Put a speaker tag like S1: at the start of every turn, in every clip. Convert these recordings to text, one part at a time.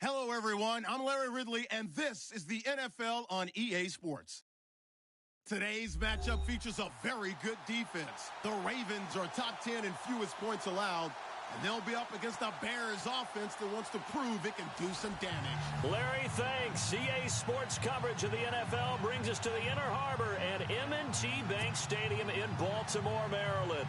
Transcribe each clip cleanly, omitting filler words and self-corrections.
S1: Hello, everyone. I'm Larry Ridley, and this is the NFL on EA Sports. Today's matchup features a very good defense. The Ravens are top 10 in fewest points allowed, and they'll be up against a Bears offense that wants to prove it can do some damage.
S2: Larry, thanks. EA Sports coverage of the NFL brings us to the Inner Harbor at M&T Bank Stadium in Baltimore, Maryland.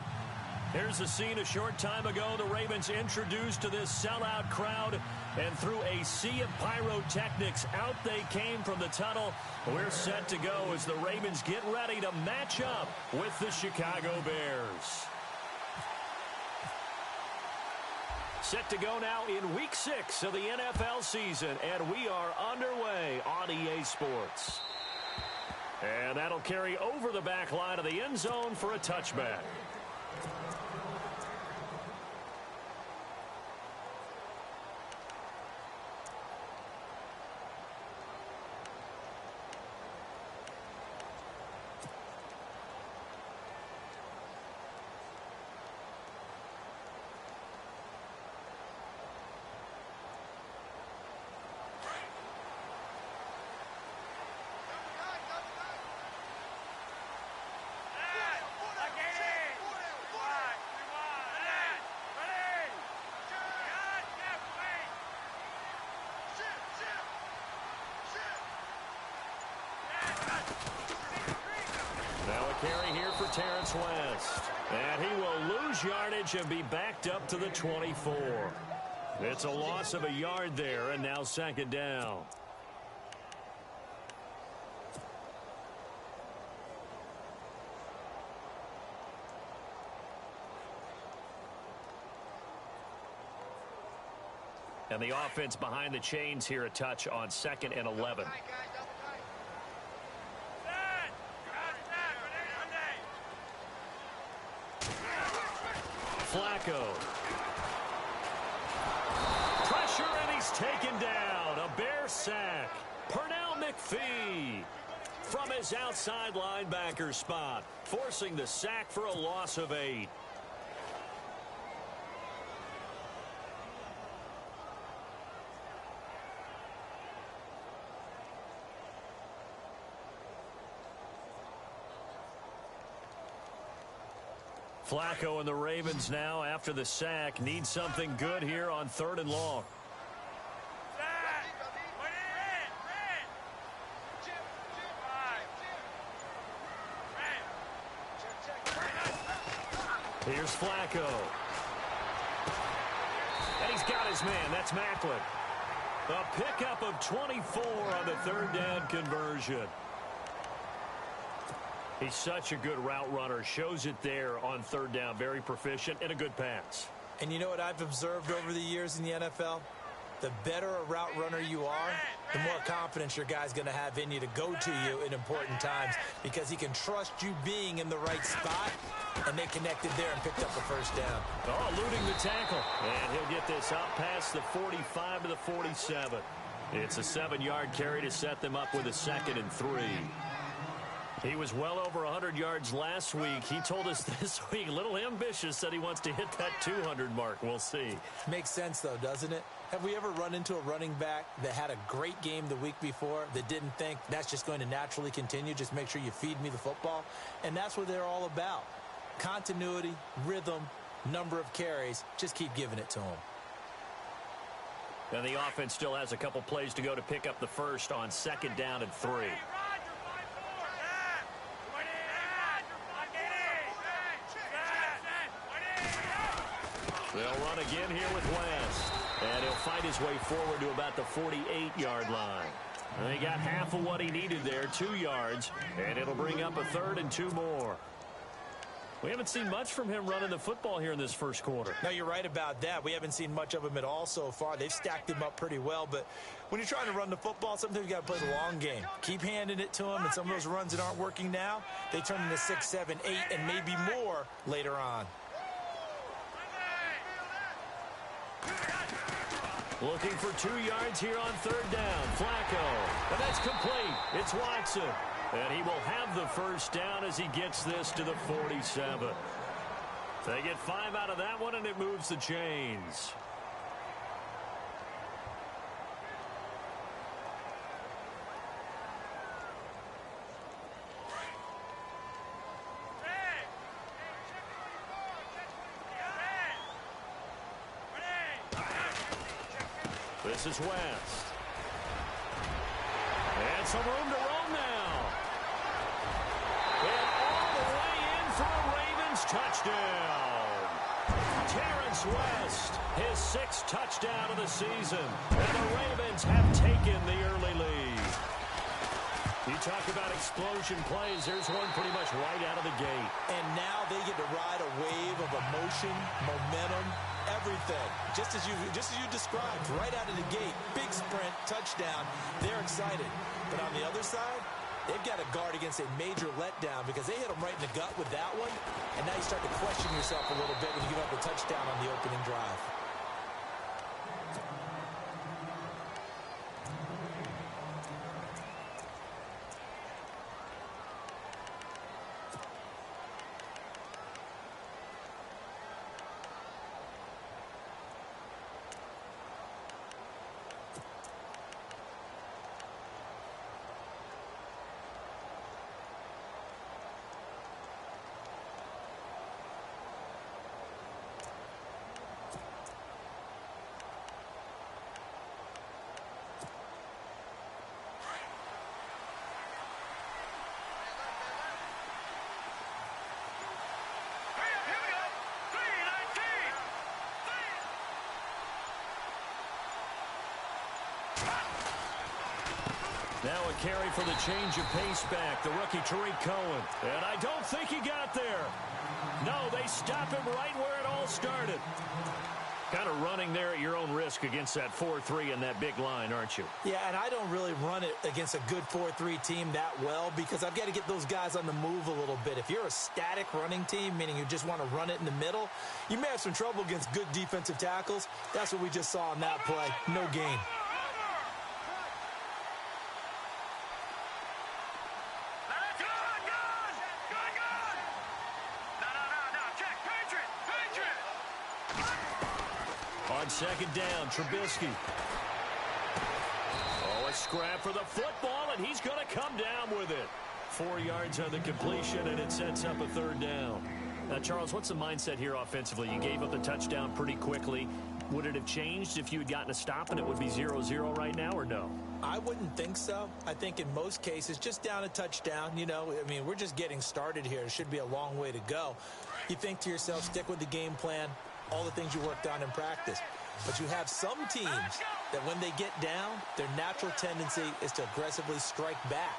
S2: Here's the scene a short time ago. The Ravens introduced to this sellout crowd, and through a sea of pyrotechnics, out they came from the tunnel. We're set to go as the Ravens get ready to match up with the Chicago Bears. Set to go now in Week 6 of the NFL season, and we are underway on EA Sports. And that'll carry over the back line of the end zone for a touchback. Carry here for Terrence West. And he will lose yardage and be backed up to the 24. It's a loss of a yard there, and now second down. And the offense behind the chains here, a touch on 2nd and 11. Flacco. Pressure, and he's taken down. A Bear sack. Pernell McPhee from his outside linebacker spot, forcing the sack for a loss of 8. Flacco and the Ravens now, after the sack, need something good here on 3rd and long. Here's Flacco. And he's got his man. That's Macklin. A pickup of 24 on the 3rd down conversion. He's such a good route runner. Shows it there on 3rd down. Very proficient and a good pass.
S3: And you know what I've observed over the years in the NFL? The better a route runner you are, the more confidence your guy's going to have in you to go to you in important times, because he can trust you being in the right spot, and they connected there and picked up the 1st down.
S2: Oh, eluding the tackle. And he'll get this up past the 45 to the 47. It's a 7-yard carry to set them up with a 2nd and 3. He was well over 100 yards last week. He told us this week, a little ambitious, said he wants to hit that 200 mark. We'll see.
S3: Makes sense, though, doesn't it? Have we ever run into a running back that had a great game the week before that didn't think that's just going to naturally continue? Just make sure you feed me the football. And that's what they're all about. Continuity, rhythm, number of carries. Just keep giving it to them.
S2: And the offense still has a couple plays to go to pick up the first on 2nd down and 3. They'll run again here with West. And he'll fight his way forward to about the 48-yard line. And he got half of what he needed there, 2 yards. And it'll bring up a 3rd and 2 more. We haven't seen much from him running the football here in this first quarter.
S3: No, you're right about that. We haven't seen much of him at all so far. They've stacked him up pretty well. But when you're trying to run the football, sometimes you got to play the long game. Keep handing it to him, and some of those runs that aren't working now, they turn into 6, 7, 8, and maybe more later on.
S2: Looking for 2 yards here on 3rd down. Flacco. And that's complete. It's Watson. And he will have the 1st down as he gets this to the 47. They get 5 out of that one, and it moves the chains. This is West. And some room to roam now. And all the way in for a Ravens touchdown. Terrence West, his 6th touchdown of the season. And the Ravens have taken the early lead. You talk about explosion plays. There's one pretty much right out of the gate.
S3: And now they get to ride a wave of emotion, momentum, everything. Just as you described, right out of the gate. Big sprint, touchdown. They're excited. But on the other side, they've got to guard against a major letdown because they hit them right in the gut with that one. And now you start to question yourself a little bit when you give up a touchdown on the opening drive.
S2: Now a carry for the change of pace back, the rookie Tariq Cohen. And I don't think he got there. No, they stop him right where it all started. Kind of running there at your own risk against that 4-3 and that big line, aren't you?
S3: Yeah, and I don't really run it against a good 4-3 team that well because I've got to get those guys on the move a little bit. If you're a static running team, meaning you just want to run it in the middle, you may have some trouble against good defensive tackles. That's what we just saw on that play. No gain.
S2: On second down, Trubisky. Oh, a scrap for the football, and he's going to come down with it. 4 yards on the completion, and it sets up a 3rd down. Now, Charles, what's the mindset here offensively? You gave up the touchdown pretty quickly. Would it have changed if you had gotten a stop and it would be 0-0 right now, or no?
S3: I wouldn't think so. I think in most cases, just down a touchdown, you know, I mean, we're just getting started here. It should be a long way to go. You think to yourself, stick with the game plan, all the things you worked on in practice. But you have some teams that when they get down, their natural tendency is to aggressively strike back.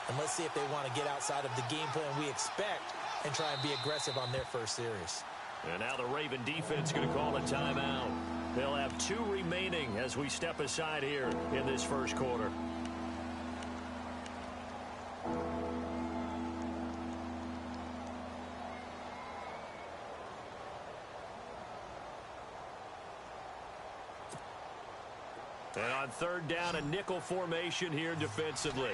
S3: And let's see if they want to get outside of the game plan we expect and try and be aggressive on their first series.
S2: And now the Raven defense going to call a timeout. They'll have 2 remaining as we step aside here in this first quarter. And on 3rd down, a nickel formation here defensively.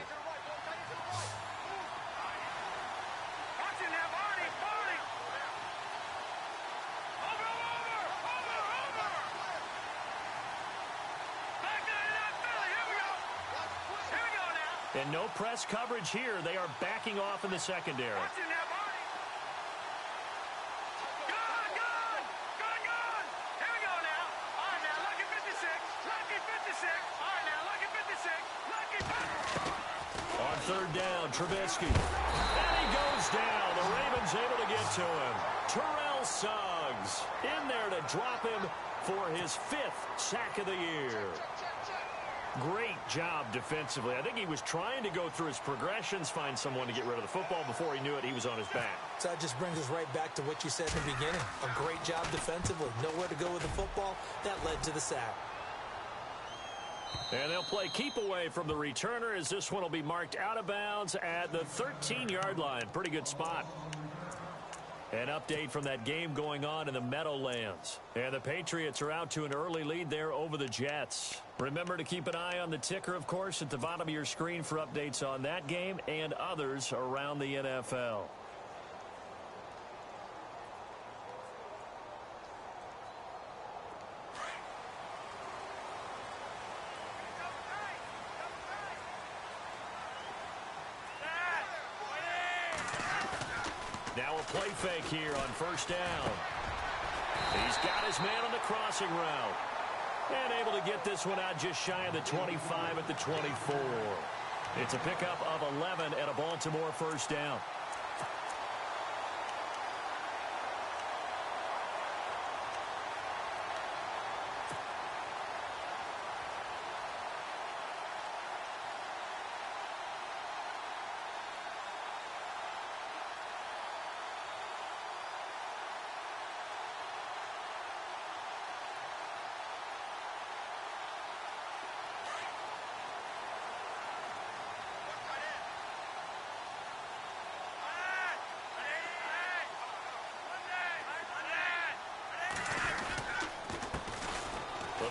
S2: And no press coverage here. They are backing off in the secondary. On 3rd down, Trubisky. And he goes down. The Ravens able to get to him. Terrell Suggs in there to drop him for his 5th sack of the year. Great job defensively. I think he was trying to go through his progressions, find someone to get rid of the football. Before he knew it, he was on his back.
S3: So that just brings us right back to what you said in the beginning. A great job defensively. Nowhere to go with the football. That led to the sack.
S2: And they'll play keep away from the returner as this one will be marked out of bounds at the 13-yard line. Pretty good spot. An update from that game going on in the Meadowlands. And the Patriots are out to an early lead there over the Jets. Remember to keep an eye on the ticker, of course, at the bottom of your screen for updates on that game and others around the NFL. Now a play fake here on 1st down. He's got his man on the crossing route. And able to get this one out just shy of the 25 at the 24. It's a pickup of 11 and a Baltimore first down.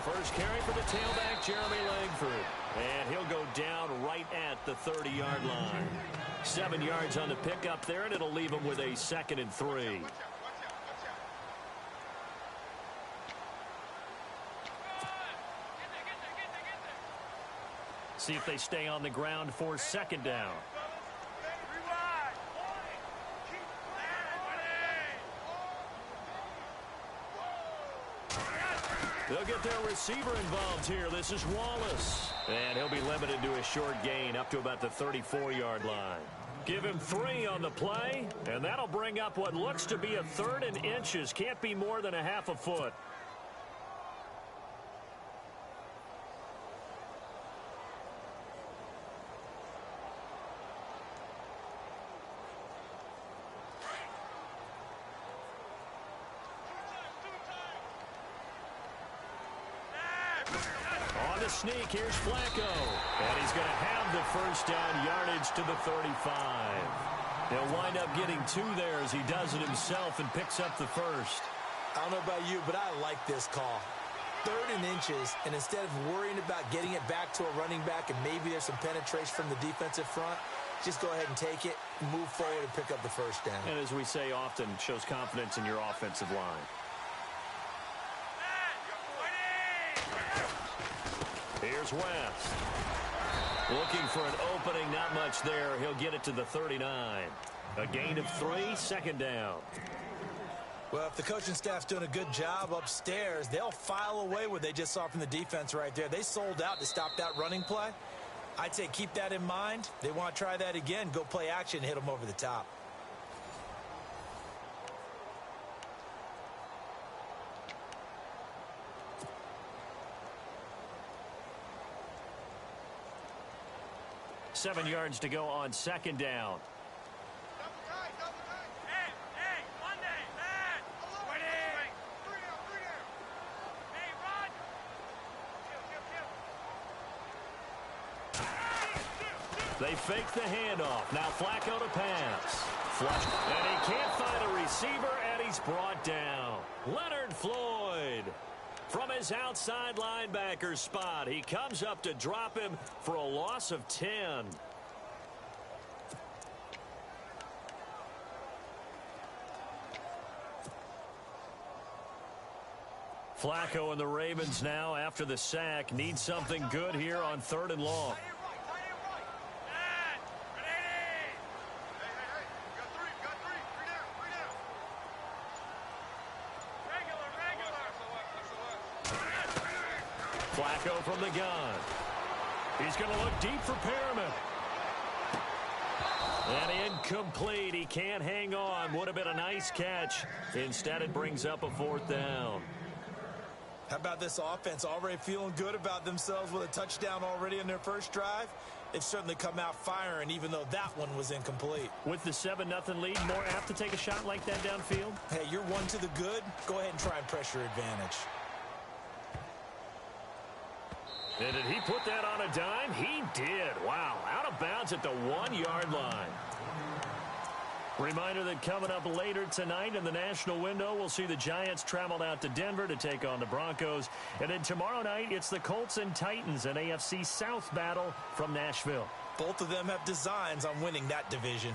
S2: First carry for the tailback, Jeremy Langford. And he'll go down right at the 30-yard line. 7 yards on the pickup there, and it'll leave him with a 2nd and 3. See if they stay on the ground for 2nd down. They'll get their receiver involved here. This is Wallace. And he'll be limited to a short gain up to about the 34-yard line. Give him 3 on the play, and that'll bring up what looks to be a 3rd and inches. Can't be more than a half a foot. Sneak, here's Flacco, and he's going to have the first down, yardage to the 35. He'll wind up getting 2 there as he does it himself and picks up the first.
S3: I don't know about you, but I like this call. 3rd and inches, and instead of worrying about getting it back to a running back and maybe there's some penetration from the defensive front, just go ahead and take it, move forward, and pick up the first down.
S2: And as we say often, shows confidence in your offensive line. Here's West. Looking for an opening, not much there. He'll get it to the 39. A gain of 3, 2nd down.
S3: Well, if the coaching staff's doing a good job upstairs, they'll file away what they just saw from the defense right there. They sold out to stop that running play. I'd say keep that in mind. They want to try that again. Go play action, hit them over the top.
S2: Seven yards to go on 2nd down. They fake the handoff. Now Flacco to pass. And he can't find a receiver, and he's brought down. Leonard Floyd. From his outside linebacker spot, he comes up to drop him for a loss of 10. Flacco and the Ravens now, after the sack, need something good here on 3rd and long. Flacco from the gun. He's going to look deep for Perriman. And incomplete. He can't hang on. Would have been a nice catch. Instead, it brings up a 4th down.
S3: How about this offense? Already feeling good about themselves with a touchdown already in their first drive. They've certainly come out firing, even though that one was incomplete.
S2: With the 7-0 lead, more apt to take a shot like that downfield?
S3: Hey, you're 1 to the good. Go ahead and try and pressure advantage.
S2: And did he put that on a dime? He did. Wow. Out of bounds at the 1-yard line. Reminder that coming up later tonight in the national window, we'll see the Giants travel out to Denver to take on the Broncos. And then tomorrow night, it's the Colts and Titans, an AFC South battle from Nashville.
S3: Both of them have designs on winning that division.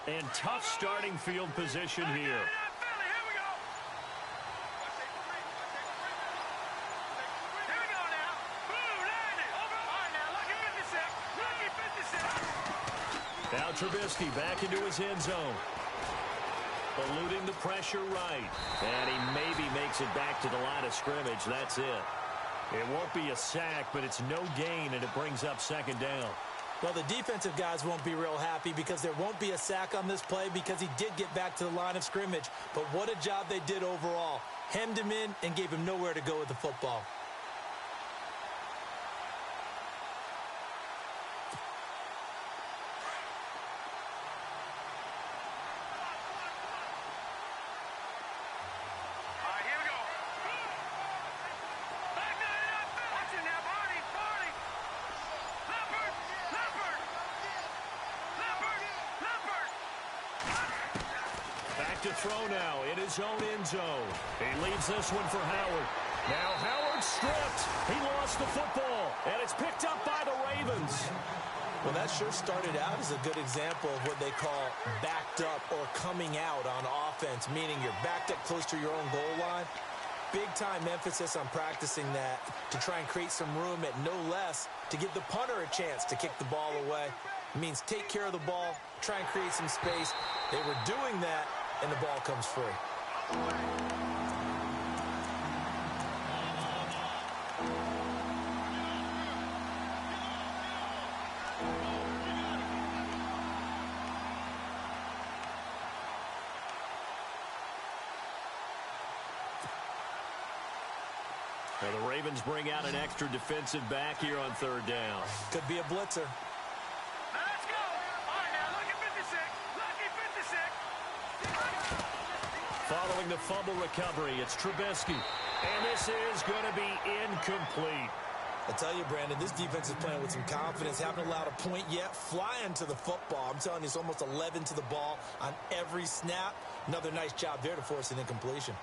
S2: And tough starting field position here. Now Trubisky back into his end zone. Eluding the pressure right. And he maybe makes it back to the line of scrimmage. That's it. It won't be a sack, but it's no gain, and it brings up second down.
S3: Well, the defensive guys won't be real happy because there won't be a sack on this play because he did get back to the line of scrimmage. But what a job they did overall. Hemmed him in and gave him nowhere to go with the football.
S2: To throw now in his own end zone. He leaves this one for Howard. Now Howard stripped. He lost the football, and it's picked up by the Ravens.
S3: Well, that sure started out as a good example of what they call backed up or coming out on offense, meaning you're backed up close to your own goal line. Big-time emphasis on practicing that to try and create some room at no less to give the punter a chance to kick the ball away. It means take care of the ball, try and create some space. They were doing that, and the ball comes free.
S2: Now the Ravens bring out an extra defensive back here on third down.
S3: Could be a blitzer.
S2: Following the fumble recovery, it's Trubisky. And this is going to be incomplete.
S3: I tell you, Brandon, this defense is playing with some confidence. Haven't allowed a point yet. Flying to the football. I'm telling you, it's almost 11 to the ball on every snap. Another nice job there to force an incompletion.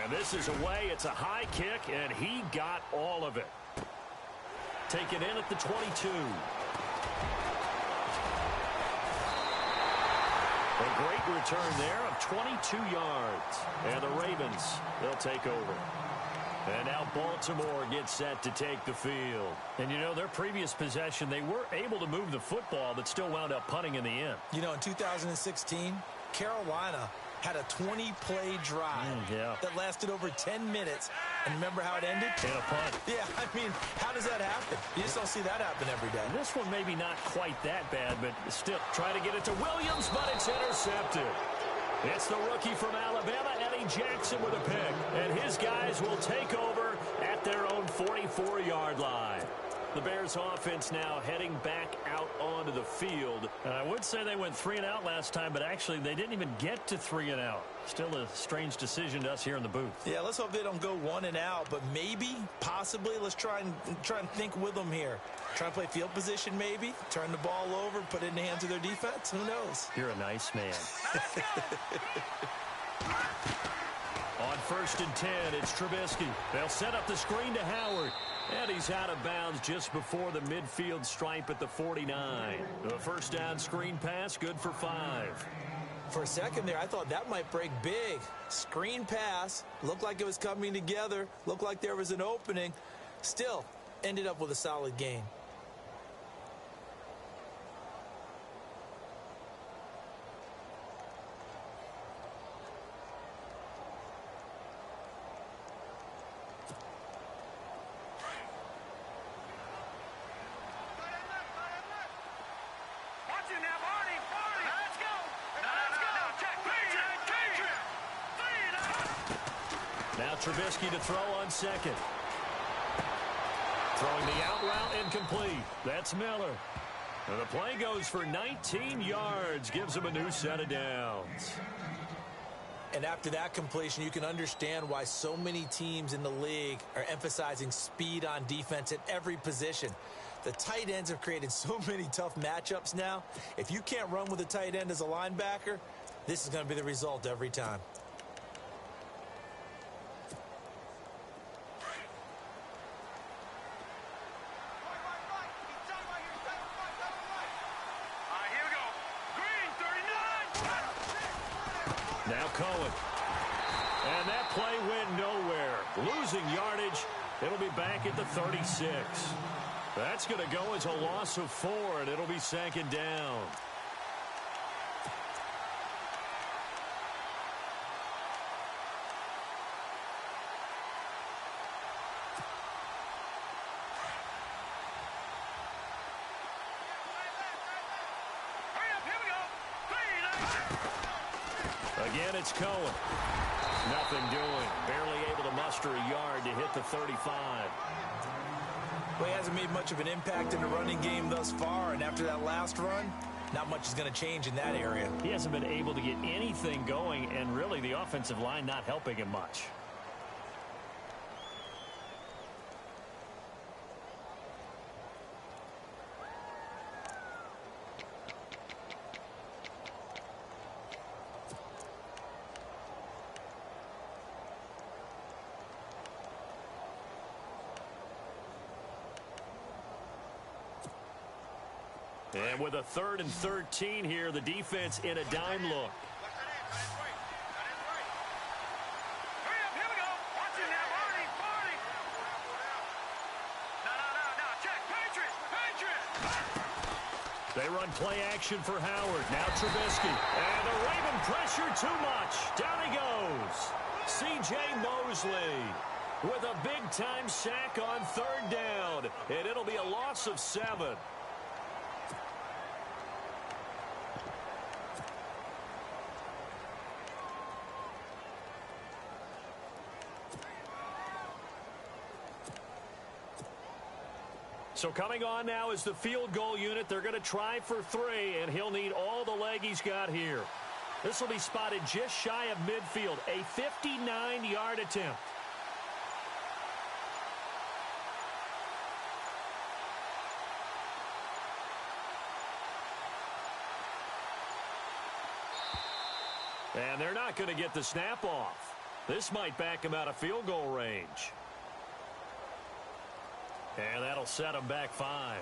S2: And this is away. It's a high kick, and he got all of it. Taken in at the 22. A great return there of 22 yards. And the Ravens, they'll take over. And now Baltimore gets set to take the field. And, you know, their previous possession, they were able to move the football, but still wound up punting in the end.
S3: You know, in 2016, Carolina had a 20-play drive that lasted over 10 minutes. And remember how it ended?
S2: And a punt.
S3: Yeah, I mean, how does that happen? You just don't see that happen every day.
S2: And this one maybe not quite that bad, but still trying to get it to Williams, but it's intercepted. It's the rookie from Alabama, Eddie Jackson, with a pick. And his guys will take over at their own 44-yard line. The Bears offense now heading back out onto the field. I would say they went 3-and-out last time, but actually they didn't even get to 3-and-out. Still a strange decision to us here in the booth.
S3: Yeah, let's hope they don't go 1-and-out, but maybe, possibly, let's try and think with them here. Try and play field position maybe, turn the ball over, put it in the hands of their defense. Who knows?
S2: You're a nice man. On 1st and 10, it's Trubisky. They'll set up the screen to Howard. And he's out of bounds just before the midfield stripe at the 49. The first down screen pass, good for 5.
S3: For a second there, I thought that might break big. Screen pass, looked like it was coming together, looked like there was an opening. Still, ended up with a solid gain.
S2: Now Trubisky to throw on second. Throwing the out route incomplete. That's Miller. And the play goes for 19 yards. Gives him a new set of downs.
S3: And after that completion, you can understand why so many teams in the league are emphasizing speed on defense at every position. The tight ends have created so many tough matchups now. If you can't run with a tight end as a linebacker, this is going to be the result every time.
S2: Now Cohen. And that play went nowhere. Losing yardage. It'll be back at the 36. That's going to go as a loss of 4, and it'll be second down. Again, it's Cohen. Nothing doing. Barely able to muster a yard to hit the 35.
S3: Well, he hasn't made much of an impact in the running game thus far, and after that last run, not much is going to change in that area.
S2: He hasn't been able to get anything going, and really the offensive line not helping him much. And with a 3rd and 13 here, the defense in a dime look. They run play action for Howard. Now Trubisky. And the Raven pressure too much. Down he goes. C.J. Mosley with a big-time sack on 3rd down. And it'll be a loss of 7. So coming on now is the field goal unit. They're going to try for 3, and he'll need all the leg he's got here. This will be spotted just shy of midfield, a 59-yard attempt. And they're not going to get the snap off. This might back him out of field goal range. And that'll set him back 5.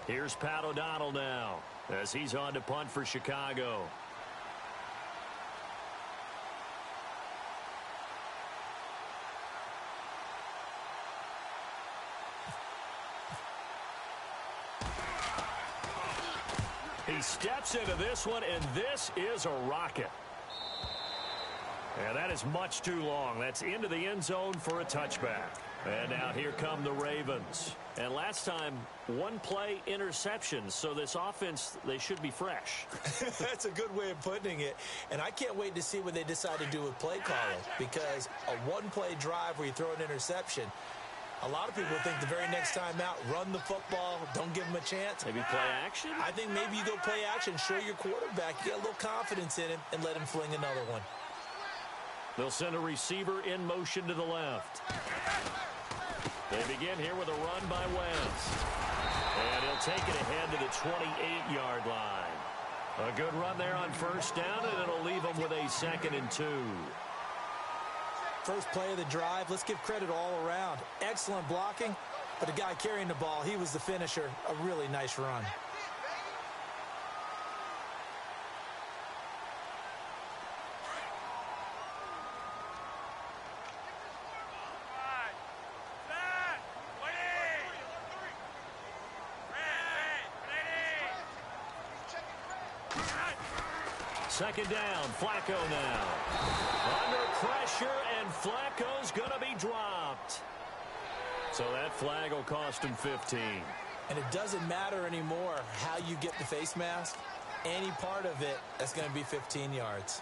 S2: Here's Pat O'Donnell now as he's on to punt for Chicago. He steps into this one, and this is a rocket. And that is much too long. That's into the end zone for a touchback. And now here come the Ravens. And last time, 1 play interception. So this offense, they should be fresh.
S3: That's a good way of putting it. And I can't wait to see what they decide to do with play calling. Because a 1-play drive where you throw an interception, a lot of people think the very next time out, run the football, don't give him a chance.
S2: Maybe play action?
S3: I think maybe you go play action, show your quarterback, get a little confidence in him, and let him fling another one.
S2: They'll send a receiver in motion to the left. They begin here with a run by Wentz. And he'll take it ahead to the 28-yard line. A good run there on 1st down, and it'll leave him with a 2nd and 2.
S3: First play of the drive, let's give credit all around. Excellent blocking, but the guy carrying the ball, he was the finisher. A really nice run.
S2: Second down, Flacco now. Under pressure, and Flacco's going to be dropped. So that flag will cost him 15.
S3: And it doesn't matter anymore how you get the face mask. Any part of it, that's going to be 15 yards.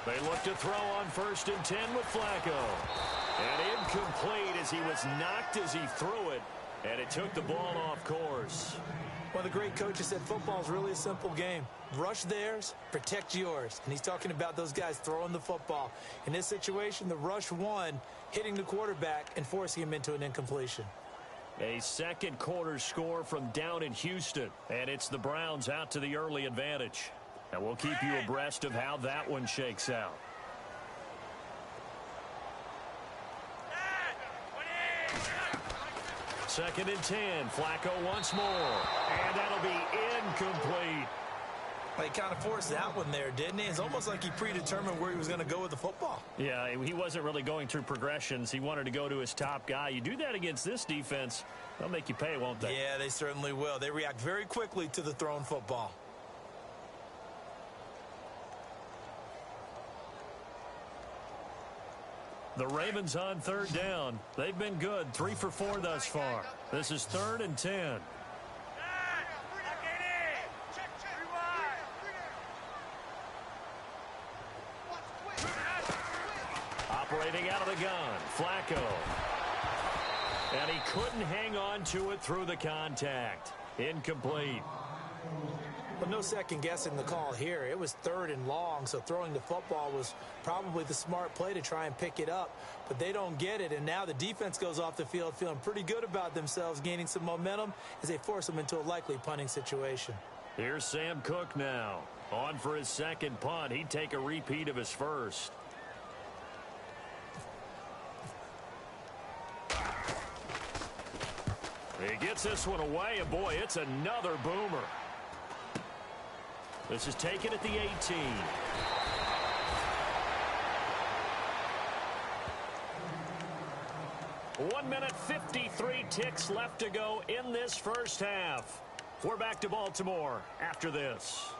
S2: They look to throw on 1st and 10 with Flacco. And incomplete as he was knocked as he threw it, and it took the ball off course.
S3: One of the great coaches said football is really a simple game. Rush theirs, protect yours. And he's talking about those guys throwing the football. In this situation, the rush won, hitting the quarterback and forcing him into an incompletion.
S2: A second quarter score from down in Houston, and it's the Browns out to the early advantage. And we'll keep you abreast of how that one shakes out. Second and 10. Flacco once more. And that'll be incomplete.
S3: He kind of forced that one there, didn't he? It's almost like he predetermined where he was going to go with the football.
S2: Yeah, he wasn't really going through progressions. He wanted to go to his top guy. You do that against this defense, they'll make you pay, won't they?
S3: Yeah, they certainly will. They react very quickly to the thrown football.
S2: The Ravens on third down. They've been good, 3 for 4 thus far. This is 3rd and 10. Operating out of the gun, Flacco. And he couldn't hang on to it through the contact. Incomplete.
S3: Well, no second guessing the call here. It was 3rd and long, so throwing the football was probably the smart play to try and pick it up. But they don't get it, and now the defense goes off the field feeling pretty good about themselves, gaining some momentum as they force them into a likely punting situation.
S2: Here's Sam Cook now. On for his second punt. He'd take a repeat of his first. He gets this one away, and boy, it's another boomer. This is taken at the 18. 1 minute 53 ticks left to go in this first half. We're back to Baltimore after this.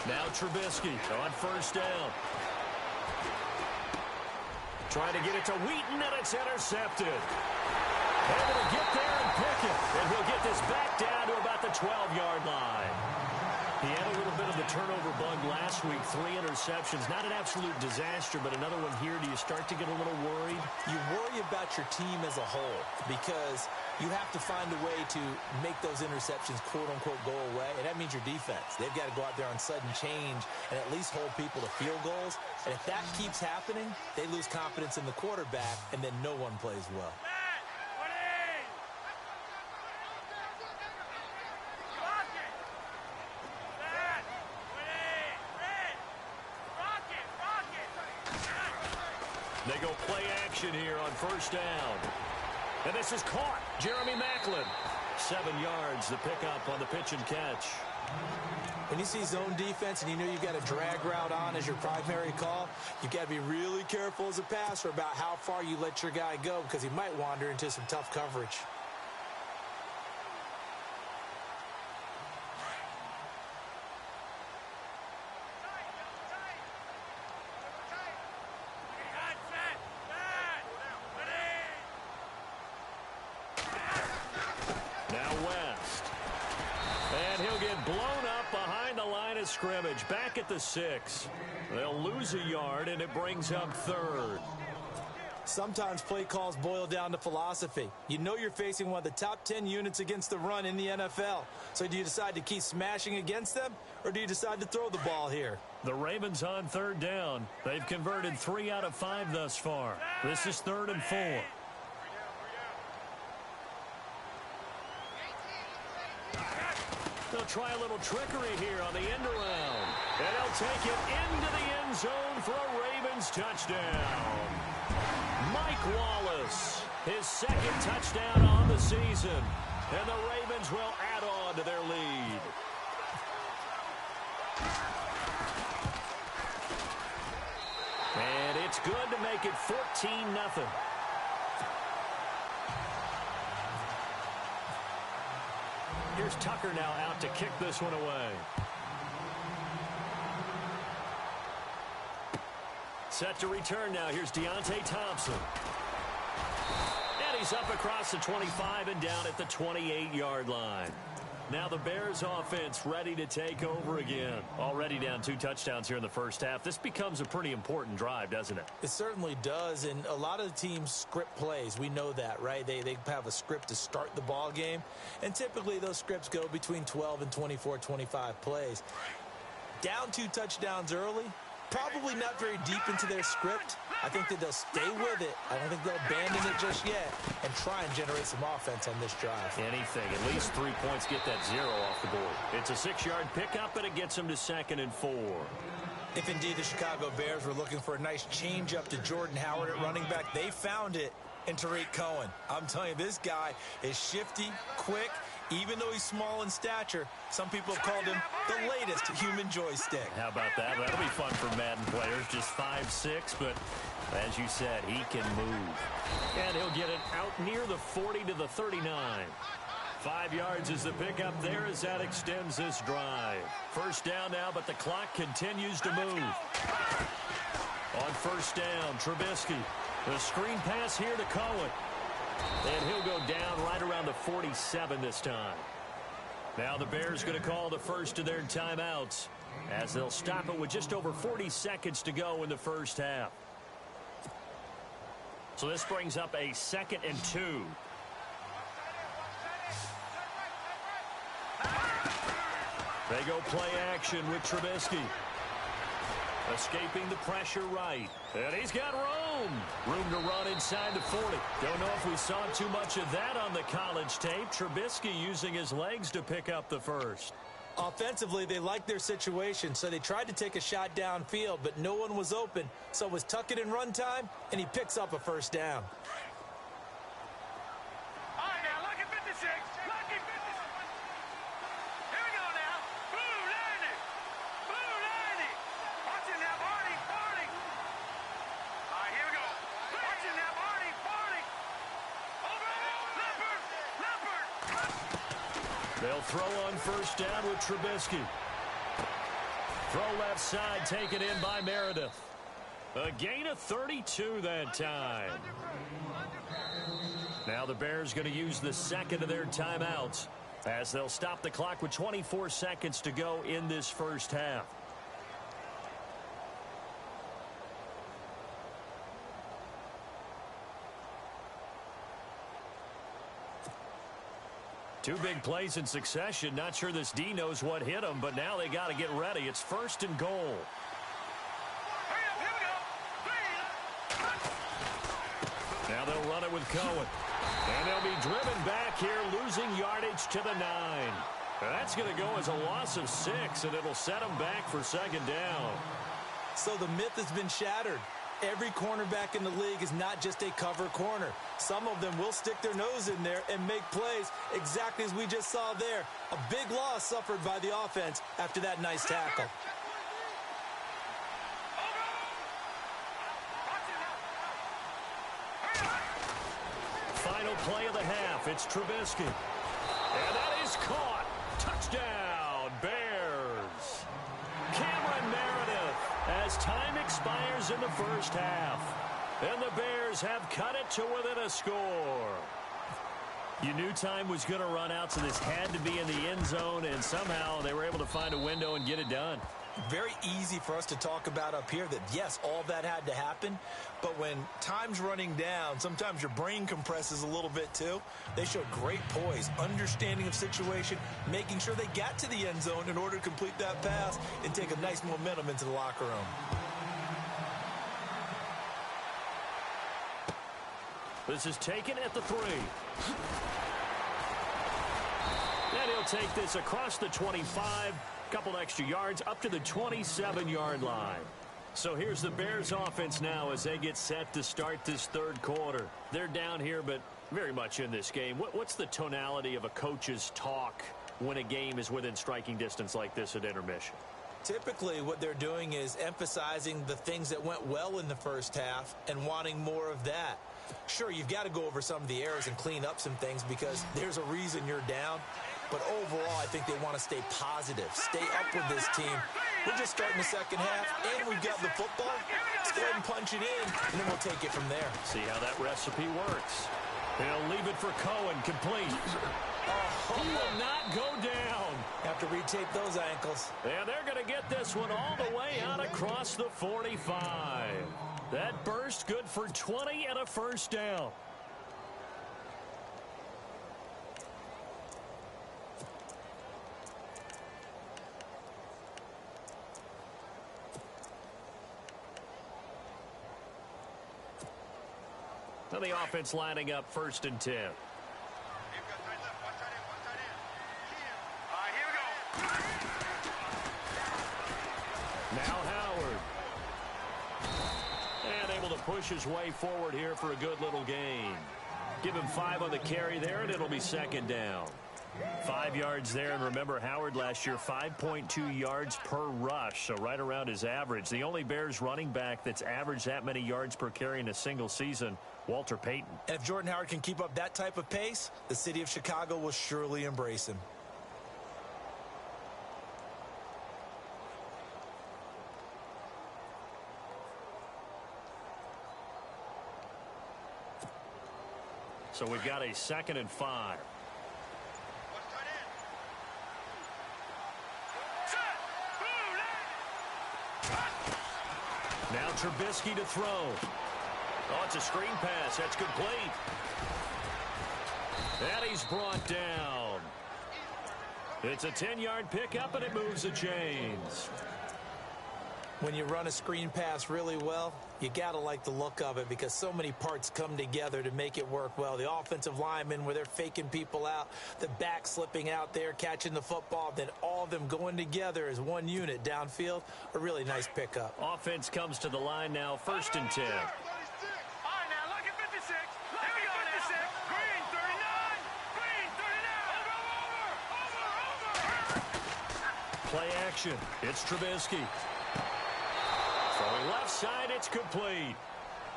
S2: Now Trubisky on first down. Trying to get it to Wheaton, and it's intercepted. Able to get there and pick it. And he'll get this back down to about the 12-yard line. He had a little bit of the turnover bug last week. 3 interceptions. Not an absolute disaster, but another one here. Do you start to get a little worried?
S3: You worry about your team as a whole because you have to find a way to make those interceptions, quote-unquote, go away, and that means your defense. They've got to go out there on sudden change and at least hold people to field goals. And if that keeps happening, they lose confidence in the quarterback, and then no one plays well.
S2: They go play action here on first down. And this is caught. Jeremy Maclin. 7 yards, the pickup on the pitch and catch.
S3: When you see zone defense and you know you've got a drag route on as your primary call, you've got to be really careful as a passer about how far you let your guy go because he might wander into some tough coverage. Scrimmage back at the 6. They'll lose a yard, and it brings up 3rd. Sometimes play calls boil down to philosophy. You know you're facing one of the top 10 units against the run in the NFL. So do you decide to keep smashing against them, or do you decide to throw the ball here?
S2: The Ravens on third down. They've converted 3 out of 5 thus far. This is 3rd and 4. They'll try a little trickery here on the end around. And they'll take it into the end zone for a Ravens touchdown. Mike Wallace, his 2nd touchdown on the season. And the Ravens will add on to their lead. It's good to make it 14-0. Here's Tucker now out to kick this one away. Set to return now. Here's Deontay Thompson. And he's up across the 25 and down at the 28-yard line. Now the Bears offense ready to take over again. Already down 2 touchdowns here in the first half. This becomes a pretty important drive, doesn't it? It certainly does, and a lot of the teams script plays. We know that, right? They have a script to start the ball game, and typically those scripts go between 12 and 24, 25 plays. Down 2 touchdowns early, probably not very deep into their script. I think that they'll stay with it. I don't think they'll abandon it just yet and try and generate some offense on this drive. Anything. At least 3 points, get that 0 off the board. It's a 6-yard pickup, and it gets them to 2nd and 4. If indeed the Chicago Bears were looking for a nice change up to Jordan Howard at running back, they found it in Tariq Cohen. I'm telling you, this guy is shifty, quick. Even though he's small in stature, some people have called him the latest human joystick. How about that? That'll be fun for Madden players. Just 5'6", but as you said, he can move. And he'll get it out near the 40 to the 39. 5 yards is the pickup there as that extends this drive. First down now, but the clock continues to move. On first down, Trubisky. The screen pass here to Cohen. And he'll go down right around the 47 this time. Now the Bears going to call the first of their timeouts as they'll stop it with just over 40 seconds to go in the first half. So this brings up a 2nd and 2. They go play action with Trubisky. Escaping the pressure right. And he's got room. Room to run inside the 40. Don't know if we saw too much of that on the college tape. Trubisky using his legs to pick up the first. Offensively, they liked their situation, so they tried to take a shot downfield, but no one was open. So it was tuck it in run time, and he picks up a first down. They'll throw on first down with Trubisky. Throw left side, taken in by Meredith. A gain of 32 that time. Now the Bears going to use the 2nd of their timeouts as they'll stop the clock with 24 seconds to go in this first half. Two big plays in succession. Not sure this D knows what hit him, but now they got to get ready. It's 1st and goal. Now they'll run it with Cohen. And they'll be driven back here, losing yardage to the 9. That's going to go as a loss of 6, and it'll set them back for 2nd down. So the myth has been shattered. Every cornerback in the league is not just a cover corner. Some of them will stick their nose in there and make plays exactly as we just saw there. A big loss suffered by the offense after that nice tackle. Final play of the half. It's Trubisky. And that is caught. Touchdown, Bears. Cameron Meredith as time expires in the first half. And the Bears have cut it to within a score. You knew time was going to run out, so this had to be in the end zone, and somehow they were able to find a window and get it done. Very easy for us to talk about up here that, yes, all that had to happen, but when time's running down, sometimes your brain compresses a little bit too. They showed great poise, understanding of situation, making sure they got to the end zone in order to complete that pass and take a nice momentum into the locker room. This is taken at the 3. And he'll take this across the 25. Couple extra yards up to the 27-yard line. So here's the Bears offense now as they get set to start this third quarter. They're down here, but very much in this game. What's the tonality of a coach's talk when a game is within striking distance like this at intermission?
S3: Typically, what they're doing is emphasizing the things that went well in the first half and wanting more of that. Sure, you've got to go over some of the errors and clean up some things because there's a reason you're down. But overall, I think they want to stay positive, stay up with this team. We're just starting the second half, and we've got the football. Let's go ahead and punch it in, and then we'll take it from there.
S2: See how that recipe works. He'll leave it for Cohen, complete. He will not go down.
S3: Have to retape those ankles.
S2: And they're going to get this one all the way out across the 45. That burst good for 20 and a first down. Now the offense lining up 1st and 10. Now Howard. And able to push his way forward here for a good little gain. Give him 5 on the carry there, and it'll be 2nd down. 5 yards there, and remember, Howard last year, 5.2 yards per rush, so right around his average. The only Bears running back that's averaged that many yards per carry in a single season, Walter Payton.
S3: And if Jordan Howard can keep up that type of pace, the city of Chicago will surely embrace him.
S2: So we've got a 2nd and 5. Now Trubisky to throw. Oh, it's a screen pass. That's complete. And he's brought down. It's a 10-yard pickup, and it moves the chains.
S3: When you run a screen pass really well, you got to like the look of it because so many parts come together to make it work well. The offensive linemen, where they're faking people out, the back slipping out there, catching the football, then all of them going together as one unit downfield, a really nice pickup.
S2: Offense comes to the line now, 1st and 10. Play action. It's Trubisky. From left side, it's complete.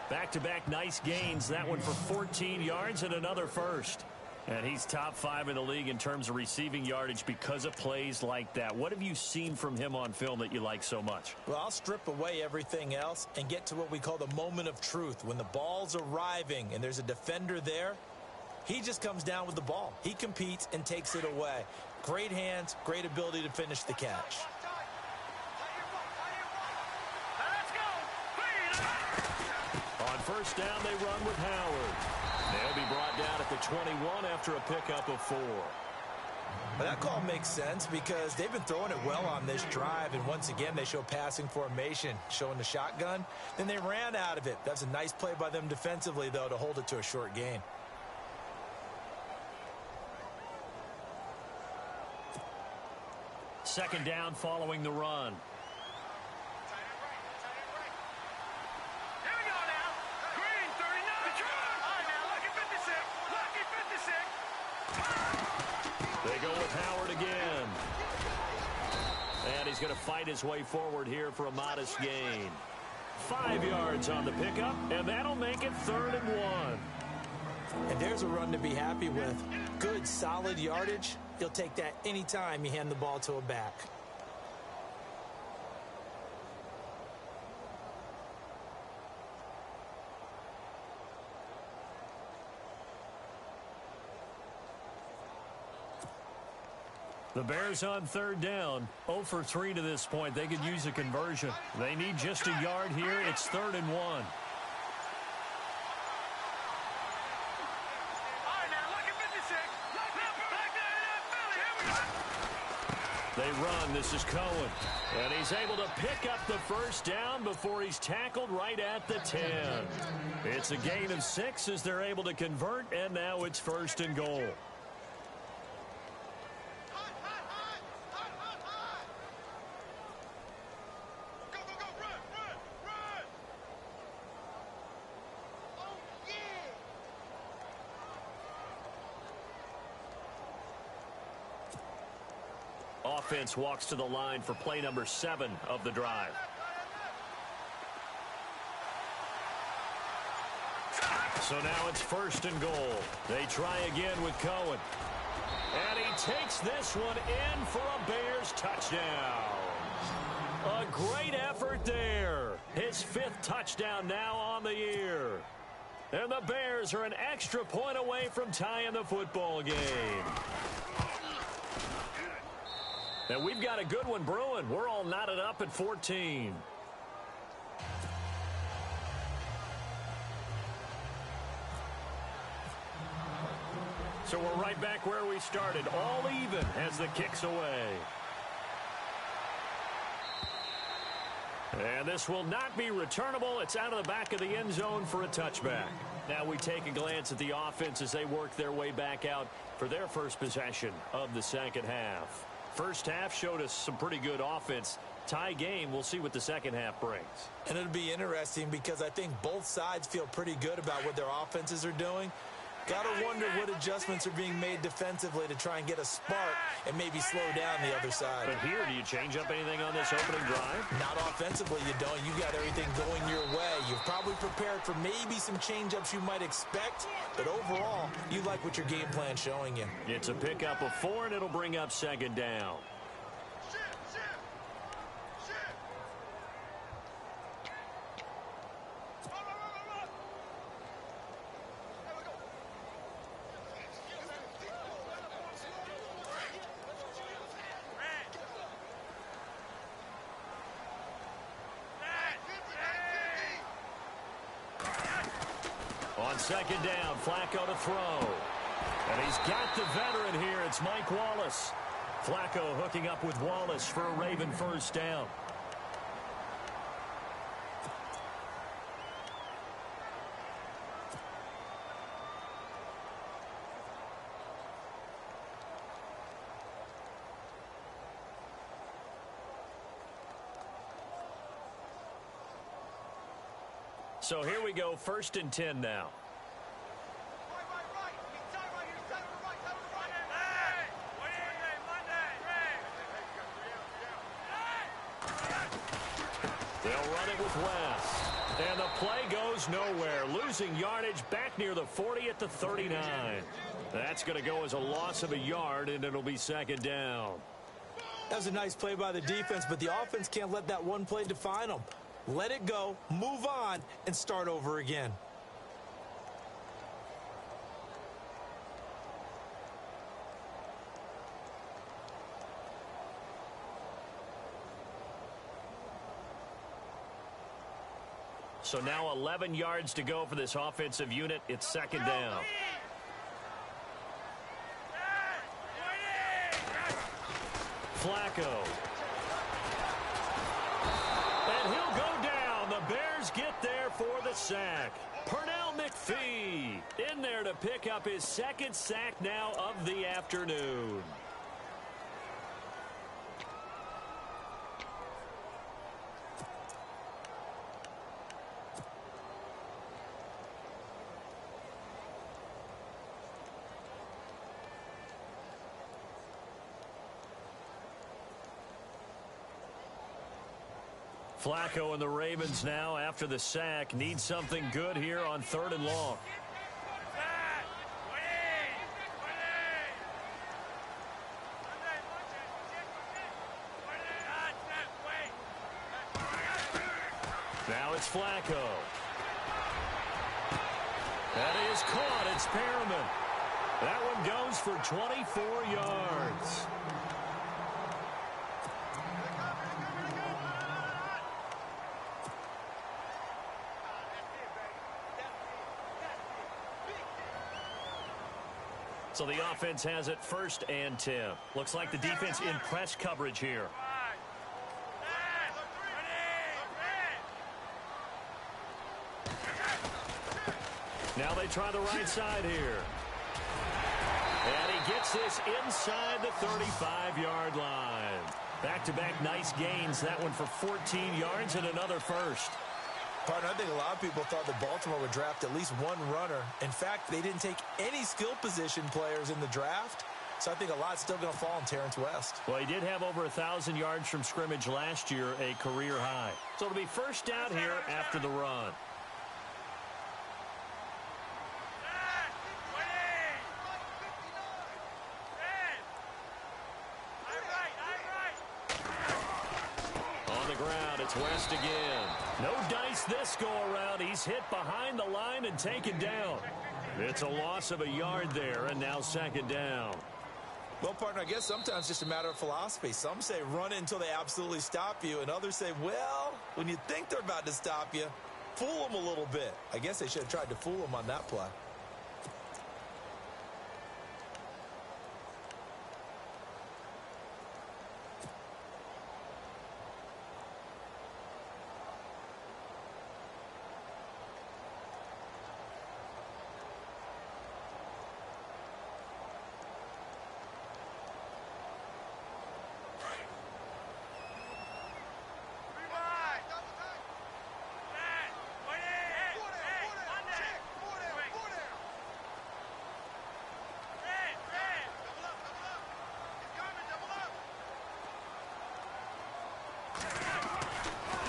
S2: Back-to-back nice gains. That one for 14 yards and another first. And he's top 5 in the league in terms of receiving yardage because of plays like that. What have you seen from him on film that you like so much?
S3: Well, I'll strip away everything else and get to what we call the moment of truth. When the ball's arriving and there's a defender there, he just comes down with the ball. He competes and takes it away. Great hands, great ability to finish the catch.
S2: On 1st down, they run with Howard. They'll be brought down at the 21 after a pickup of 4.
S3: Well, that call makes sense because they've been throwing it well on this drive, and once again, they show passing formation, showing the shotgun. Then they ran out of it. That's a nice play by them defensively, though, to hold it to a short gain.
S2: Second down following the run. They go with Howard again. And he's going to fight his way forward here for a modest gain. 5 yards on the pickup, and that'll make it 3rd and 1.
S3: And there's a run to be happy with. Good, solid yardage. You'll take that anytime you hand the ball to a back.
S2: The Bears on 3rd down, 0 for 3 to this point. They could use a conversion. They need just a yard here. It's 3rd and 1. They run. This is Cohen. And he's able to pick up the first down before he's tackled right at the 10. It's a gain of 6 as they're able to convert, and now it's 1st and goal. offense walks to the line for play number 7 of the drive. So now it's 1st and goal. They try again with Cohen. And he takes this one in for a Bears touchdown. A great effort there. His 5th touchdown now on the year. And the Bears are an extra point away from tying the football game. And we've got a good one brewing. We're all knotted up at 14. So we're right back where we started, all even as the kick's away. And this will not be returnable. It's out of the back of the end zone for a touchback. Now we take a glance at the offense as they work their way back out for their first possession of the second half. First half showed us some pretty good offense. Tie game, we'll see what the second half brings.
S3: And it'll be interesting because I think both sides feel pretty good about what their offenses are doing. Got to wonder what adjustments are being made defensively to try and get a spark and maybe slow down the other side.
S2: But here, do you change up anything on this opening drive?
S3: Not offensively, you don't. You got everything going your way. You've probably prepared for maybe some change-ups you might expect, but overall, you like what your game plan's showing you.
S2: It's a pickup of 4, and it'll bring up 2nd down. On 2nd down, Flacco to throw. And he's got the veteran here. It's Mike Wallace. Flacco hooking up with Wallace for a Raven 1st down. So here we go, 1st and 10 now. They'll run it with West. And the play goes nowhere. Losing yardage back near the 40 at the 39. That's going to go as a loss of a yard, and it'll be 2nd down.
S3: That was a nice play by the defense, but the offense can't let that one play define them. Let it go, move on, and start over again.
S2: So now 11 yards to go for this offensive unit. It's 2nd down. Flacco. And he'll go down. The Bears get there for the sack. Pernell McPhee in there to pick up his 2nd sack now of the afternoon. Flacco and the Ravens now, after the sack, need something good here on 3rd and long. Now it's Flacco. That is caught. It's Perriman. That one goes for 24 yards. So the offense has it 1st and 10. Looks like the defense in press coverage here. Now they try the right side here. And he gets this inside the 35-yard line. Back-to-back nice gains. That one for 14 yards and another first.
S3: Partner, I think a lot of people thought that Baltimore would draft at least one runner. In fact, they didn't take any skill position players in the draft. So I think a lot's still going to fall on Terrence West.
S2: Well, he did have over 1,000 yards from scrimmage last year, a career high. So it'll be first down here after the run. On the ground, it's West again. No dice this go-around. He's hit behind the line and taken down. It's a loss of a yard there, and now second down.
S3: Well, partner, I guess sometimes it's just a matter of philosophy. Some say run until they absolutely stop you, and others say, well, when you think they're about to stop you, fool them a little bit. I guess they should have tried to fool them on that play.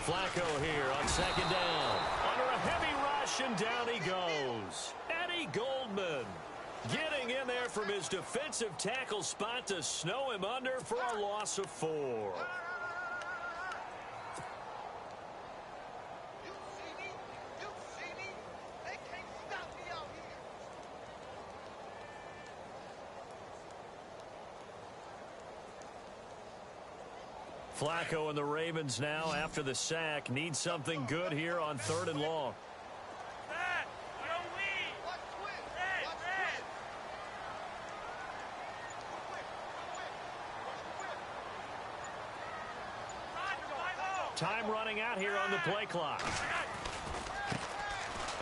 S2: Flacco here on second down. Under a heavy rush, and down he goes. Eddie Goldman getting in there from his defensive tackle spot to snow him under for a loss of 4. Flacco and the Ravens now, after the sack, need something good here on 3rd and long. Time running out here on the play clock.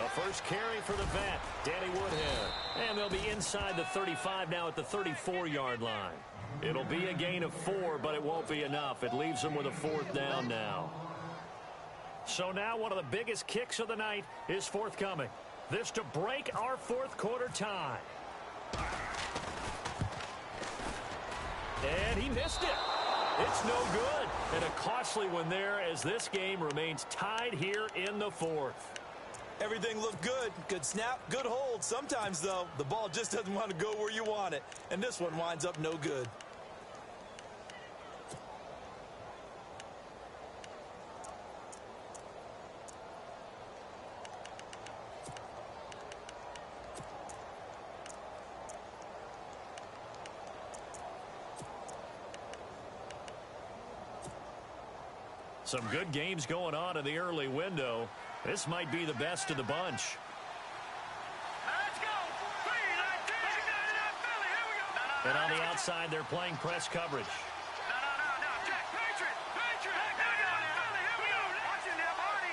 S2: A first carry for the vet, Danny Woodhead. And they'll be inside the 35 now at the 34-yard line. It'll be a gain of 4, but it won't be enough. It leaves them with a 4th down now. So now one of the biggest kicks of the night is forthcoming. This to break our 4th quarter tie. And he missed it. It's no good. And a costly one there as this game remains tied here in the 4th.
S3: Everything looked good. Good snap, good hold. Sometimes, though, the ball just doesn't want to go where you want it. And this one winds up no good.
S2: Some good games going on in the early window. This might be the best of the bunch.
S4: Let's go.
S2: And on the outside, they're playing press coverage.
S4: No. Jack, Patriot. Here we go. Watch it now, Marty.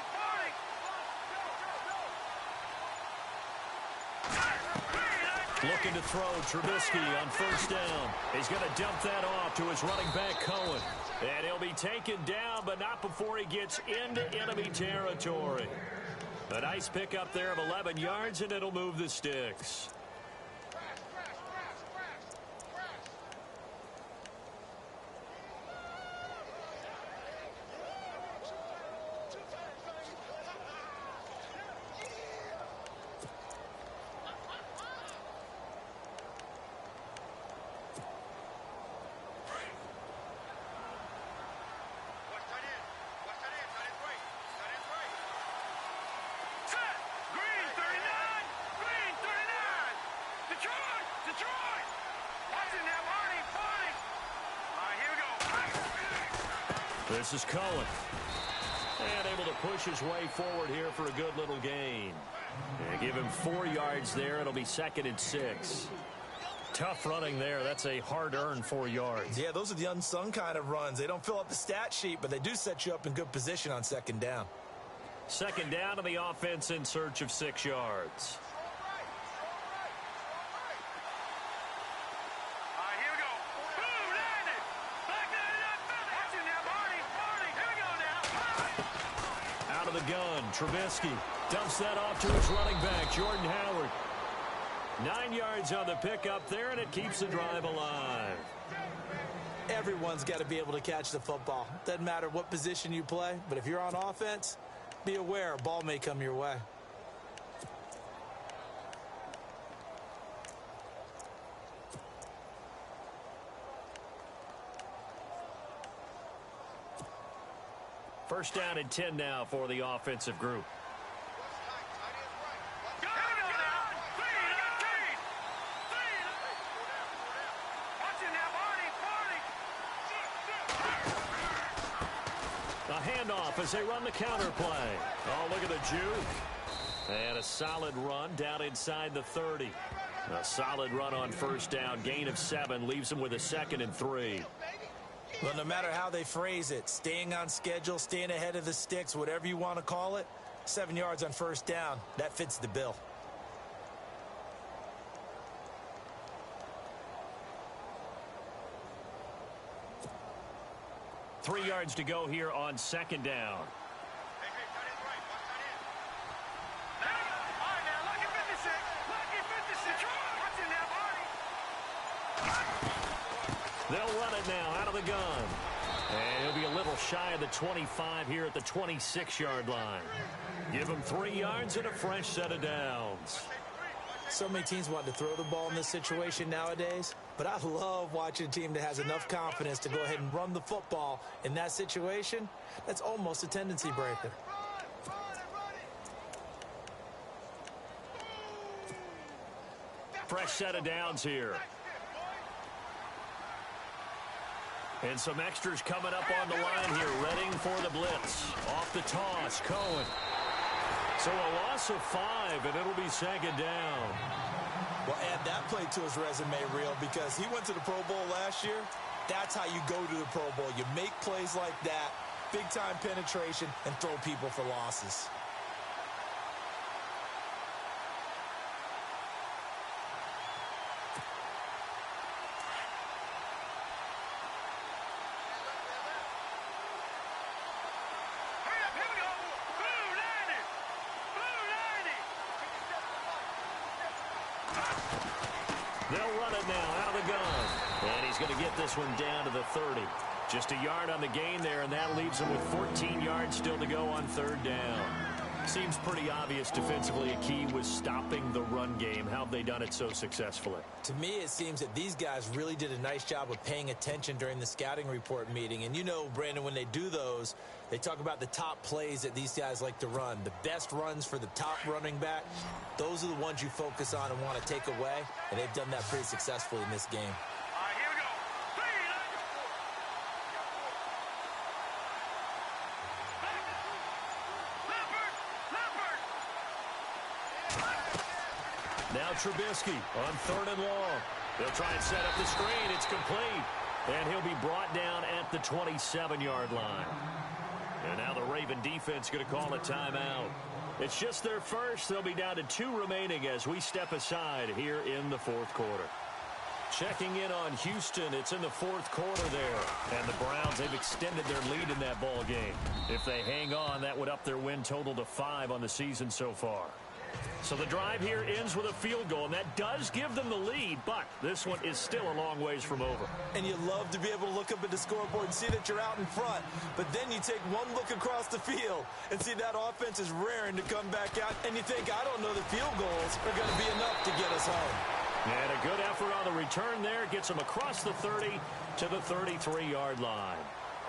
S2: Looking to throw. Trubisky on first down. He's going to dump that off to his running back, Cohen. And he'll be taken down, but not before he gets into enemy territory. A nice pickup there of 11 yards, and it'll move the sticks. This is Cohen. And able to push his way forward here for a good little gain. And give him 4 yards there. It'll be 2nd and 6. Tough running there. That's a hard-earned 4 yards.
S3: Yeah, those are the unsung kind of runs. They don't fill up the stat sheet, but they do set you up in good position on 2nd down.
S2: 2nd down to the offense in search of 6 yards. Out of the gun, Trubisky dumps that off to his running back, Jordan Howard. 9 yards on the pickup there, and it keeps the drive alive.
S3: Everyone's got to be able to catch the football. Doesn't matter what position you play, but if you're on offense, be aware a ball may come your way.
S2: First down and 10 now for the offensive group. A handoff as they run the counter play. Oh, look at the juke. And a solid run down inside the 30. A solid run on first down. Gain of 7 leaves them with a 2nd and 3.
S3: Well, no matter how they phrase it, staying on schedule, staying ahead of the sticks, whatever you want to call it, 7 yards on first down, that fits the bill.
S2: Three yards to go here on second down. They'll run it now out of the gun. And he'll be a little shy of the 25 here at the 26-yard line. Give him 3 yards and a fresh set of downs.
S3: So many teams want to throw the ball in this situation nowadays, but I love watching a team that has enough confidence to go ahead and run the football in that situation. That's almost a tendency breaker.
S2: Fresh set of downs here. And some extras coming up on the line here, readying for the blitz. Off the toss, Cohen. So a loss of 5, and it'll be second down.
S3: Well, add that play to his resume reel because he went to the Pro Bowl last year. That's how you go to the Pro Bowl. You make plays like that, big-time penetration, and throw people for losses.
S2: They'll run it now out of the gun. And he's going to get this one down to the 30. Just a yard on the gain there, and that leaves him with 14 yards still to go on third down. Seems pretty obvious defensively a key was stopping the run game. How have they done it so successfully?
S3: To me, it seems that these guys really did a nice job of paying attention during the scouting report meeting. And you know, Brandon, when they do those, they talk about the top plays that these guys like to run. The best runs for the top running back, those are the ones you focus on and want to take away. And they've done that pretty successfully in this game.
S2: Now Trubisky on third and long. They'll try and set up the screen. It's complete. And he'll be brought down at the 27-yard line. And now the Raven defense going to call a timeout. It's just their first. They'll be down to 2 remaining as we step aside here in the fourth quarter. Checking in on Houston. It's in the fourth quarter there. And the Browns, they've extended their lead in that ball game. If they hang on, that would up their win total to 5 on the season so far. So the drive here ends with a field goal, and that does give them the lead, but this one is still a long ways from over.
S3: And you love to be able to look up at the scoreboard and see that you're out in front, but then you take one look across the field and see that offense is raring to come back out, and you think, I don't know, the field goals are going to be enough to get us home.
S2: And a good effort on the return there gets them across the 30 to the 33-yard line.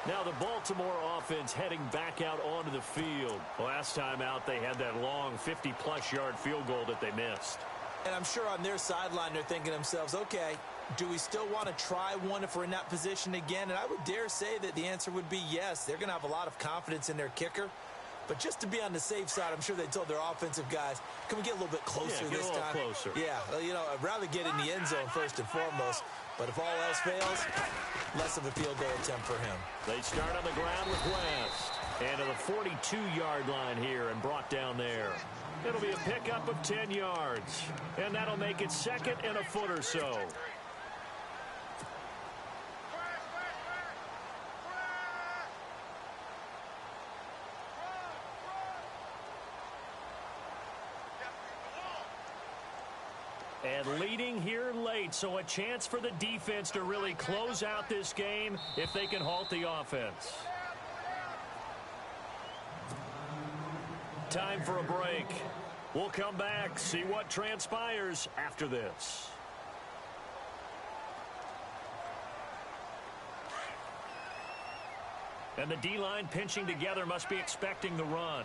S2: Now the Baltimore offense heading back out onto the field. Last time out, they had that long 50-plus yard field goal that they missed.
S3: And I'm sure on their sideline, they're thinking to themselves, okay, do we still want to try one if we're in that position again? And I would dare say that the answer would be yes. They're going to have a lot of confidence in their kicker. But just to be on the safe side, I'm sure they told their offensive guys, can we get a little bit closer
S2: this
S3: time?
S2: Yeah, get a little closer.
S3: Yeah, you know, I'd rather get in the end zone first and foremost. But if all else fails, less of a field goal attempt for him.
S2: They start on the ground with West. And to the 42-yard line here and brought down there. It'll be a pickup of 10 yards. And that'll make it second and a foot or so. and leading here late, so a chance for the defense to really close out this game if they can halt the offense. Time for a break. We'll come back, see what transpires after this. And the D-line pinching together must be expecting the run.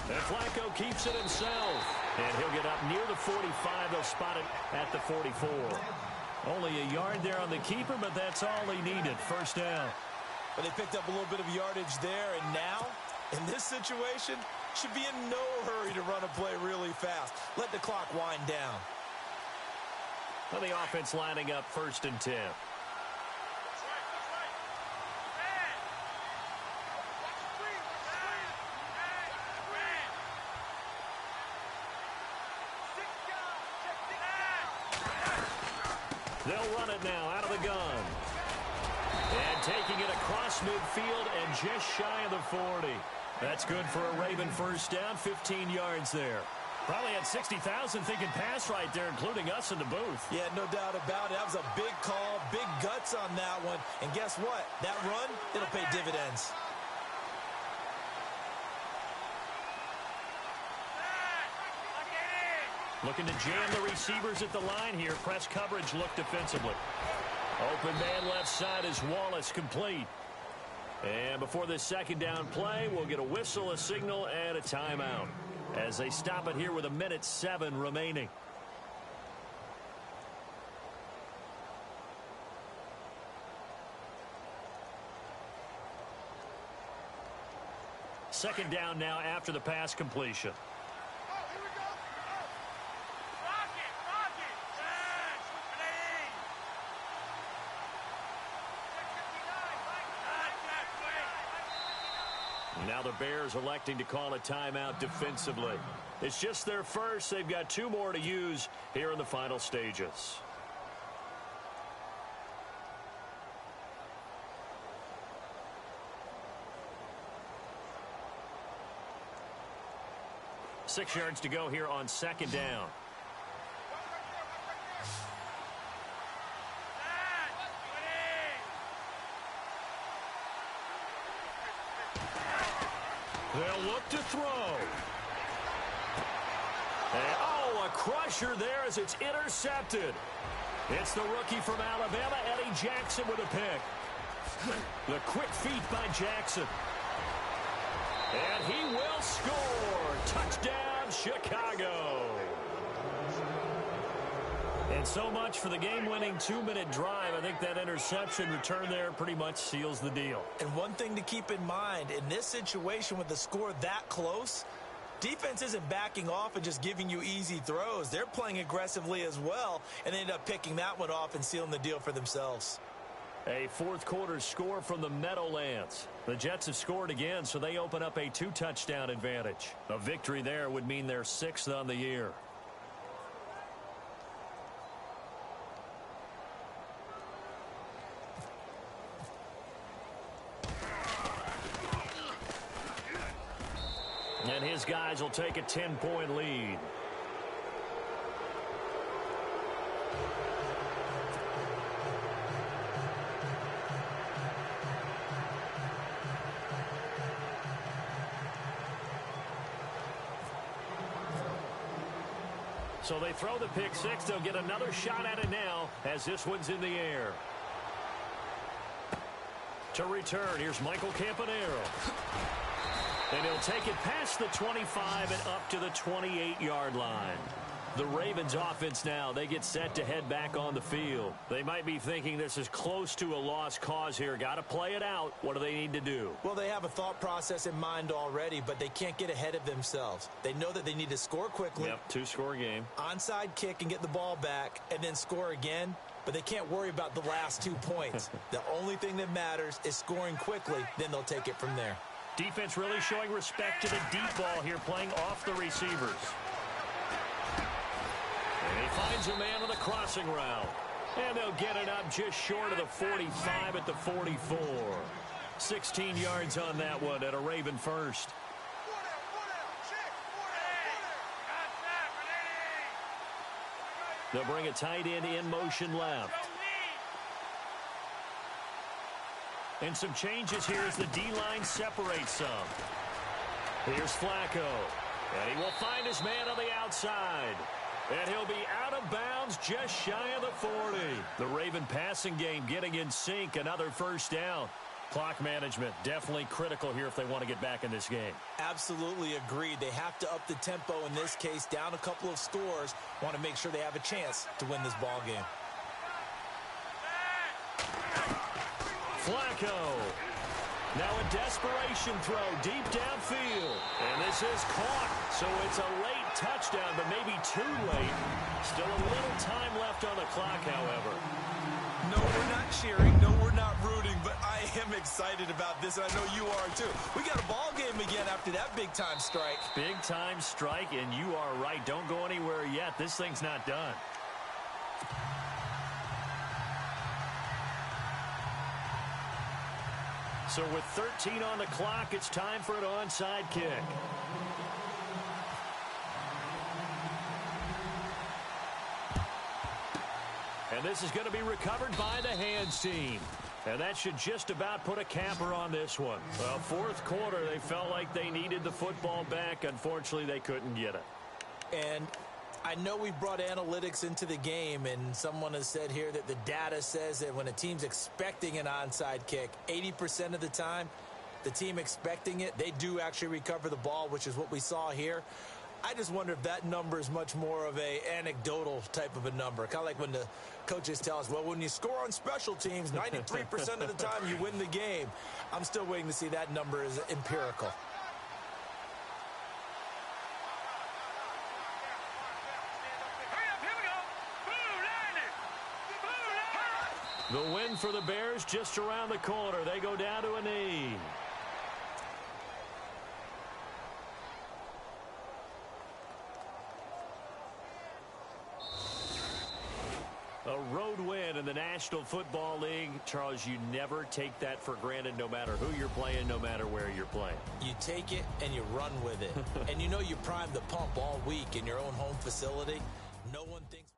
S2: And Flacco keeps it himself. And he'll get up near the 45. They'll spot it at the 44. Only a yard there on the keeper, but that's all he needed. First down.
S3: But they picked up a little bit of yardage there, and now, in this situation, should be in no hurry to run a play really fast. Let the clock wind down.
S2: Well, the offense lining up 1st and 10. They'll run it now out of the gun. And taking it across midfield and just shy of the 40. That's good for a Raven first down, 15 yards there. Probably had 60,000 thinking pass right there, including us in the booth.
S3: Yeah, no doubt about it. That was a big call, big guts on that one. And guess what? That run, it'll pay dividends.
S2: Looking to jam the receivers at the line here. Press coverage look defensively. Open man left side is Wallace, complete. And before this second down play, we'll get a whistle, a signal, and a timeout as they stop it here with 1:07 remaining. Second down now after the pass completion. Now the Bears electing to call a timeout defensively. It's just their first. They've got 2 more to use here in the final stages. Six yards to go here on second down. They'll look to throw. And, oh, a crusher there as it's intercepted. It's the rookie from Alabama, Eddie Jackson, with a pick. The quick feet by Jackson. And he will score. Touchdown, Chicago. And so much for the game-winning 2-minute drive. I think that interception return there pretty much seals the deal.
S3: And one thing to keep in mind, in this situation with the score that close, defense isn't backing off and just giving you easy throws. They're playing aggressively as well, and they end up picking that one off and sealing the deal for themselves.
S2: A fourth-quarter score from the Meadowlands. The Jets have scored again, so they open up a 2-touchdown advantage. A victory there would mean they're 6th on the year. And his guys will take a 10-point lead. So they throw the pick six. They'll get another shot at it now as this one's in the air. To return, here's Michael Campanaro. And he'll take it past the 25 and up to the 28-yard line. The Ravens offense now, they get set to head back on the field. They might be thinking this is close to a lost cause here. Got to play it out. What do they need to do?
S3: Well, they have a thought process in mind already, but they can't get ahead of themselves. They know that they need to score quickly.
S2: Yep, 2-score game.
S3: Onside kick and get the ball back and then score again. But they can't worry about the last 2 points. The only thing that matters is scoring quickly. Then they'll take it from there.
S2: Defense really showing respect to the deep ball here, playing off the receivers. And he finds a man with a crossing route. And they'll get it up just short of the 45 at the 44. 16 yards on that one at a Raven first. They'll bring a tight end in motion left. And some changes here as the D-line separates some. Here's Flacco. And he will find his man on the outside. And he'll be out of bounds just shy of the 40. The Raven passing game getting in sync. Another first down. Clock management definitely critical here if they want to get back in this game.
S3: Absolutely agreed. They have to up the tempo in this case, down a couple of scores. Want to make sure they have a chance to win this ball game.
S2: Flacco. Now a desperation throw deep downfield. And this is caught. So it's a late touchdown, but maybe too late. Still a little time left on the clock, however.
S3: No, we're not cheering. No, we're not rooting. But I am excited about this, and I know you are too. We got a ball game again after that big-time strike.
S2: Big-time strike, and you are right. Don't go anywhere yet. This thing's not done. So with 13 on the clock, it's time for an onside kick. And this is going to be recovered by the hands team. And that should just about put a capper on this one. Well, fourth quarter, they felt like they needed the football back. Unfortunately, they couldn't get it.
S3: And I know we brought analytics into the game, and someone has said here that the data says that when a team's expecting an onside kick, 80% of the time, the team expecting it, they do actually recover the ball, which is what we saw here. I just wonder if that number is much more of a anecdotal type of a number. Kind of like when the coaches tell us, well, when you score on special teams, 93% of the time you win the game. I'm still waiting to see that number is empirical.
S2: The win for the Bears just around the corner. They go down to a knee. A road win in the National Football League. Charles, you never take that for granted no matter who you're playing, no matter where you're playing.
S3: You take it and you run with it. And you know you primed the pump all week in your own home facility. No one thinks...